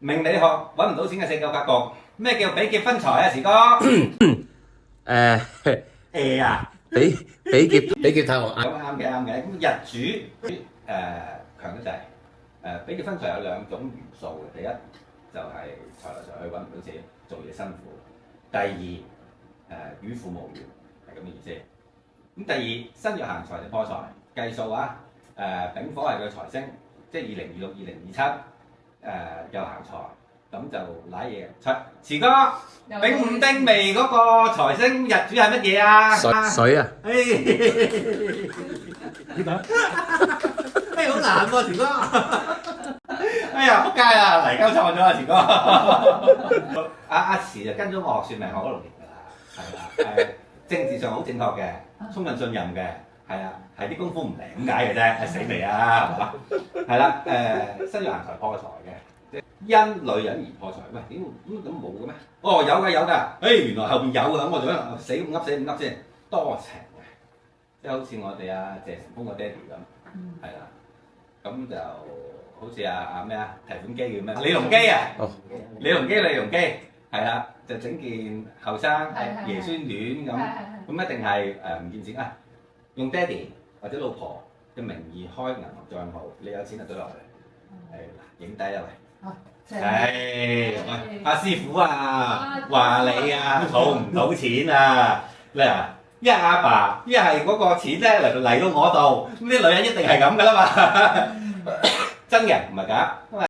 命理學揾唔到錢嘅四舊格局，咩叫比劫分財啊？時哥，啊，比劫太旺咁啱嘅啱嘅。咁日主強得滯，比劫分財有兩種元素嘅，第一就係財來財去揾唔到錢，做嘢辛苦；第二與父無緣，係咁嘅意思。咁第二身弱行財就破財，計數啊！丙火係佢財星，即係2026、2027又行財，咁就揦嘢出。池哥，丙午丁未嗰個財星日主係乜嘢啊？水啊！好難喎，池哥。哎呀，仆街啊！泥鳩錯咗啊，池哥。阿池就跟咗我學算命學咗6年㗎啦，係啦，政治上好正確嘅，充分信任嘅。係啊，係啲功夫唔靈咁解嘅啫，死未啊？係嘛？係啦，身弱行財破財嘅，即係因女人而破財。喂，點咁冇嘅咩？哦，有㗎有㗎，原來後邊有㗎，咁我就死唔噏先，多情嘅，即係好似我哋謝霆鋒個爹哋咁，係啦，咁就好似提款機叫咩？李隆基啊，李隆基，係啦，就整件後生爺孫戀咁一定係唔見錢啊！用爹哋或者老婆嘅名義開銀行帳號，你有錢就懟落去。係嗱，影低啦喂。阿師傅啊，話你儲唔到錢啊！嗱，一係阿爸，一係嗰個錢咧嚟到我度，咁啲女人一定係咁噶啦嘛。真嘅，唔係假。